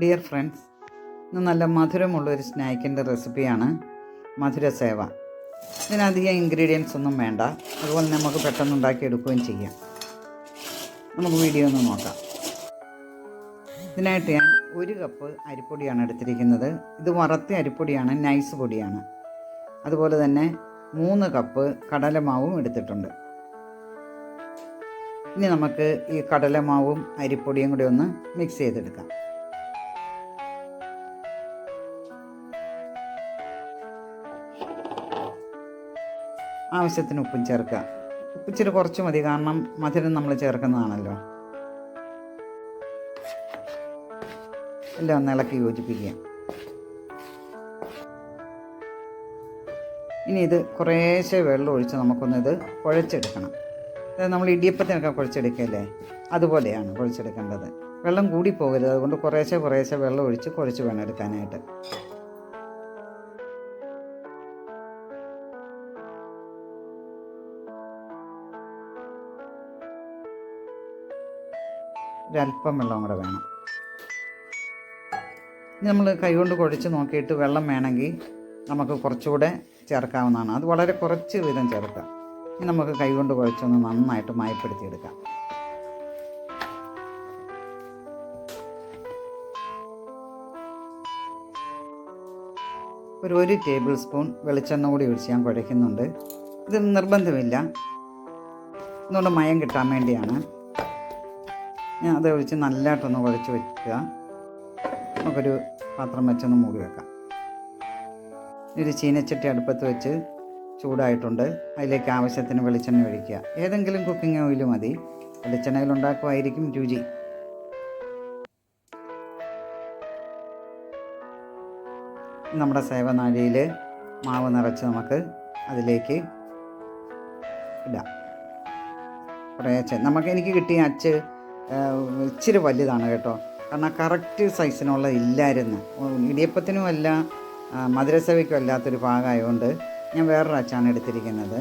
Dear friends, ഇന്ന് നല്ല മധുരമുള്ളൊരു സ്നാക്കിൻ്റെ റെസിപ്പിയാണ് മധുര സേവ. ഇതിനധികം ഇൻഗ്രീഡിയൻസ് ഒന്നും വേണ്ട, അതുപോലെ നമുക്ക് പെട്ടെന്ന് ഉണ്ടാക്കിയെടുക്കുകയും ചെയ്യാം. നമുക്ക് വീഡിയോ ഒന്ന് നോക്കാം. ഇതിനായിട്ട് ഞാൻ 1 കപ്പ് അരിപ്പൊടിയാണ് എടുത്തിരിക്കുന്നത്. ഇത് വറുത്ത അരിപ്പൊടിയാണ്, നൈസ് പൊടിയാണ്. അതുപോലെ തന്നെ 3 കപ്പ് കടലമാവും എടുത്തിട്ടുണ്ട്. ഇനി നമുക്ക് ഈ കടലമാവും അരിപ്പൊടിയും കൂടി ഒന്ന് മിക്സ് ചെയ്തെടുക്കാം. ആവശ്യത്തിന് ഉപ്പും ചേർക്കുക. ഉപ്പിച്ചിരി കുറച്ച് മതി, കാരണം മധുരം നമ്മൾ ചേർക്കുന്നതാണല്ലോ. എല്ലാം ഒന്ന് ഇളക്കി യോജിപ്പിക്കുക. ഇനി ഇത് കുറേശ്ശെ വെള്ളം ഒഴിച്ച് നമുക്കൊന്നിത് കുഴച്ചെടുക്കണം. അതായത് നമ്മൾ ഇടിയപ്പത്തിനൊക്കെ കുഴച്ചെടുക്കല്ലേ, അതുപോലെയാണ് കുഴച്ചെടുക്കേണ്ടത്. വെള്ളം കൂടി പോകരുത്, അതുകൊണ്ട് കുറേശ്ശെ വെള്ളം ഒഴിച്ച് കുഴച്ച് വേണം എടുക്കാനായിട്ട്. ഒരല്പം വെള്ളം കൂടെ വേണം. ഇനി നമ്മൾ കൈകൊണ്ട് കുഴച്ച് നോക്കിയിട്ട് വെള്ളം വേണമെങ്കിൽ നമുക്ക് കുറച്ചുകൂടെ ചേർക്കാവുന്നതാണ്. അത് വളരെ കുറച്ച് വീതം ചേർക്കാം. ഇനി നമുക്ക് കൈകൊണ്ട് കുഴച്ചൊന്ന് നന്നായിട്ട് മയപ്പെടുത്തിയെടുക്കാം. ഒരു ടേബിൾ സ്പൂൺ വെളിച്ചെണ്ണ കൂടി ഒഴിച്ച് ഞാൻ കുഴയ്ക്കുന്നുണ്ട്. ഇത് നിർബന്ധമില്ല, ഇതുകൊണ്ട് മയം കിട്ടാൻ വേണ്ടിയാണ്. ഞാൻ അത് ഒഴിച്ച് നല്ലതായിട്ടൊന്ന് കുഴച്ച് വയ്ക്കുക. നമുക്കൊരു പാത്രം വെച്ചൊന്ന് മൂടി വെക്കാം. ഒരു ചീനച്ചട്ടി അടുപ്പത്ത് വെച്ച് ചൂടായിട്ടുണ്ട്. അതിലേക്ക് ആവശ്യത്തിന് വെളിച്ചെണ്ണ ഒഴിക്കുക. ഏതെങ്കിലും കുക്കിംഗ് ഓയിൽ മതി, വെളിച്ചെണ്ണയിൽ ഉണ്ടാക്കുമായിരിക്കും രുചി. നമ്മുടെ സേവനാഴിയിൽ മാവ് നിറച്ച് നമുക്ക് അതിലേക്ക് ഇടാം. കുറേശ്ശെ എനിക്ക് കിട്ടിയ അച്ച് ഇച്ചിരി വലുതാണ് കേട്ടോ, കാരണം കറക്റ്റ് സൈസിനുള്ള ഇല്ലായിരുന്നു. ഇടിയപ്പത്തിനുമല്ല മധുരസേവയ്ക്കും അല്ലാത്തൊരു പാകമായതുകൊണ്ട് ഞാൻ വേറൊരു അച്ചാണ് എടുത്തിരിക്കുന്നത്.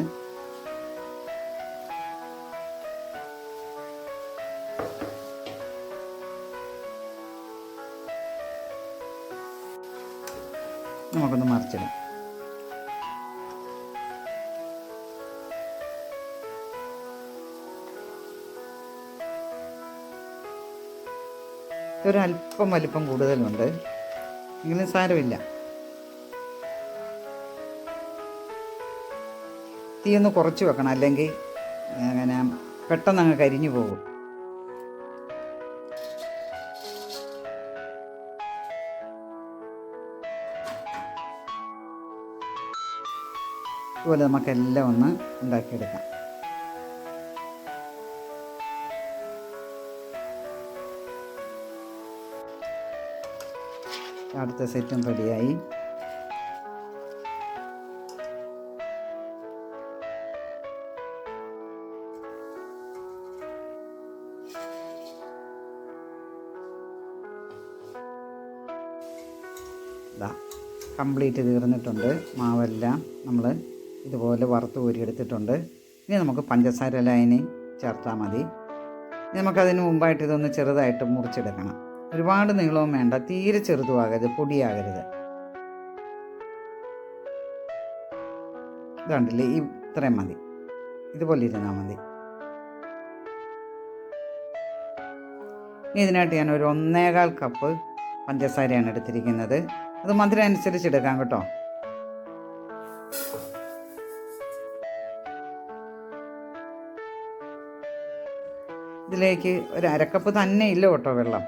നമുക്കൊന്ന് മറിച്ചിടാം. ഒരല്പം വലിപ്പം കൂടുതലുണ്ട്, എങ്കിലും സാരമില്ല. തീയൊന്ന് കുറച്ച് വെക്കണം, അല്ലെങ്കിൽ അങ്ങനെ പെട്ടെന്ന് അങ്ങ് കരിഞ്ഞു പോകും. അതുപോലെ നമുക്കെല്ലാം ഒന്ന് ഉണ്ടാക്കിയെടുക്കാം. അടുത്ത സെറ്റും റെഡിയായി. കംപ്ലീറ്റ് തീർന്നിട്ടുണ്ട്. മാവെല്ലാം നമ്മൾ ഇതുപോലെ വറുത്ത് കോരിയെടുത്തിട്ടുണ്ട്. ഇനി നമുക്ക് പഞ്ചസാര ലായനി ചേർത്താൽ മതി. ഇനി നമുക്കതിന് മുമ്പായിട്ട് ഇതൊന്ന് ചെറുതായിട്ട് മുറിച്ചെടുക്കണം. ഒരുപാട് നീളവും വേണ്ട, തീരെ ചെറുതുമാകരുത്, പൊടിയാകരുത്. ഇതുണ്ടല്ലേ, ഇത്രയും മതി, ഇതുപോലെ ഇരുന്നാൽ മതി. ഇതിനായിട്ട് ഞാൻ ഒരു 1.25 കപ്പ് പഞ്ചസാരയാണ് എടുത്തിരിക്കുന്നത്. അത് മധുരം അനുസരിച്ച് എടുക്കാം കേട്ടോ. ഇതിലേക്ക് ഒരു 1/2 കപ്പ് തന്നെ ഇല്ല കേട്ടോ വെള്ളം.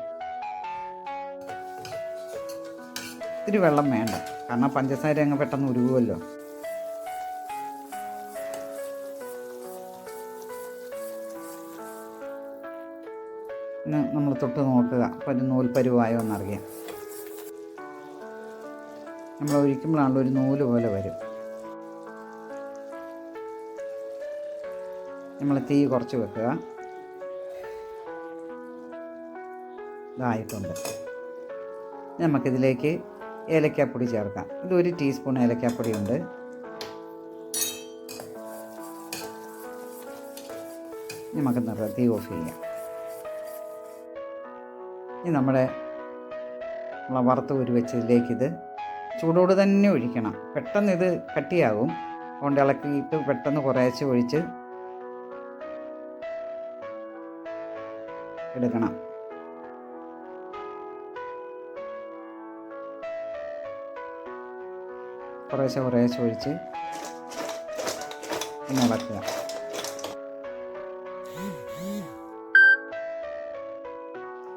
ഇത്തിരി വെള്ളം വേണ്ട, കാരണം പഞ്ചസാര അങ്ങ് പെട്ടെന്ന് ഉരുകുമല്ലോ. പിന്നെ നമ്മൾ തൊട്ട് നോക്കുക, അപ്പോൾ ഒരു നൂൽപ്പരുവായോ എന്നറിയാം. നമ്മൾ ഒഴിക്കുമ്പോഴാണല്ലോ ഒരു നൂല് പോലെ വരും. നമ്മൾ തീ കുറച്ച് വെക്കുക. ഇതായിട്ടുണ്ട്. നമുക്കിതിലേക്ക് ഏലക്കാപ്പൊടി ചേർക്കാം. ഇത് 1 ടീസ്പൂൺ ഏലക്കാപ്പൊടി ഉണ്ട്. നമുക്ക് തീ ഓഫ് ചെയ്യാം. ഇനി നമ്മുടെ നമ്മൾ വറുത്ത് ഊരി വെച്ചതിലേക്ക് ഇത് ചൂടോട് തന്നെ ഒഴിക്കണം. പെട്ടെന്ന് ഇത് കട്ടിയാകും. അതുകൊണ്ട് ഇളക്കിയിട്ട് പെട്ടെന്ന് കുറേശ്ശെ ഒഴിച്ച് എടുക്കണം. കുറേശ്ശെ ഒഴിച്ച് പിന്നെ ഇളക്കുക.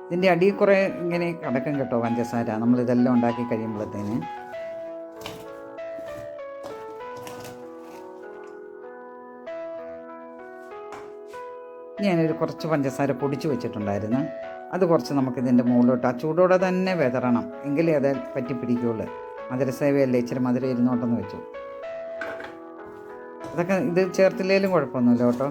ഇതിൻ്റെ അടിയിൽ കുറേ ഇങ്ങനെ കിടക്കും കേട്ടോ പഞ്ചസാര, നമ്മളിതെല്ലാം ഉണ്ടാക്കി കഴിയുമ്പോഴത്തേന്. ഞാനൊരു കുറച്ച് പഞ്ചസാര പൊടിച്ച് വെച്ചിട്ടുണ്ടായിരുന്നു. അത് കുറച്ച് നമുക്കിതിൻ്റെ മുകളിലോട്ട് ആ ചൂടോടെ തന്നെ വിതറണം, എങ്കിലേ അത് പറ്റി പിടിക്കുകയുള്ളൂ. മധുരസേവയല്ലേ, ഇച്ചിരി മധുരം ഇരുന്നോട്ടെന്ന് വെച്ചു. അതൊക്കെ ഇത് ചേർത്തില്ലേലും കുഴപ്പമൊന്നുമില്ല കേട്ടോ.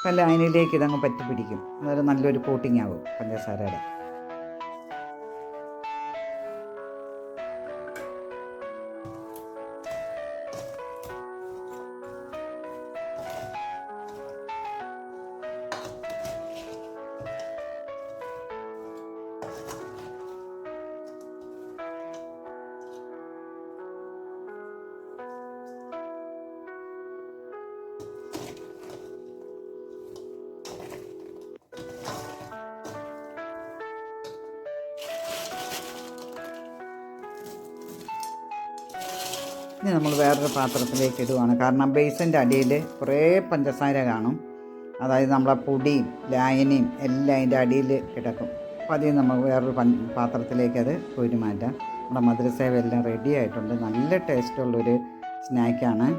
അല്ല, അതിനിലേക്ക് ഇതങ്ങ് പറ്റി പിടിക്കും. അതൊരു നല്ലൊരു കോട്ടിങ് ആവും പഞ്ചസാരയുടെ. ഇനി നമ്മൾ വേറൊരു പാത്രത്തിലേക്ക് ഇടുവാണ്. കാരണം ബേസിൻ്റെ അടിയിൽ കുറേ പഞ്ചസാര കാണും. അതായത് നമ്മളെ പൊടിയും ലായനിയും എല്ലാം അതിൻ്റെ അടിയിൽ കിടക്കും. അപ്പോൾ അതിൽ നമ്മൾ വേറൊരു പാത്രത്തിലേക്ക് അത് കോരി മാറ്റാം. നമ്മുടെ മധുരസേവ എല്ലാം റെഡി ആയിട്ടുണ്ട്. നല്ല ടേസ്റ്റുള്ളൊരു സ്നാക്കാണ്.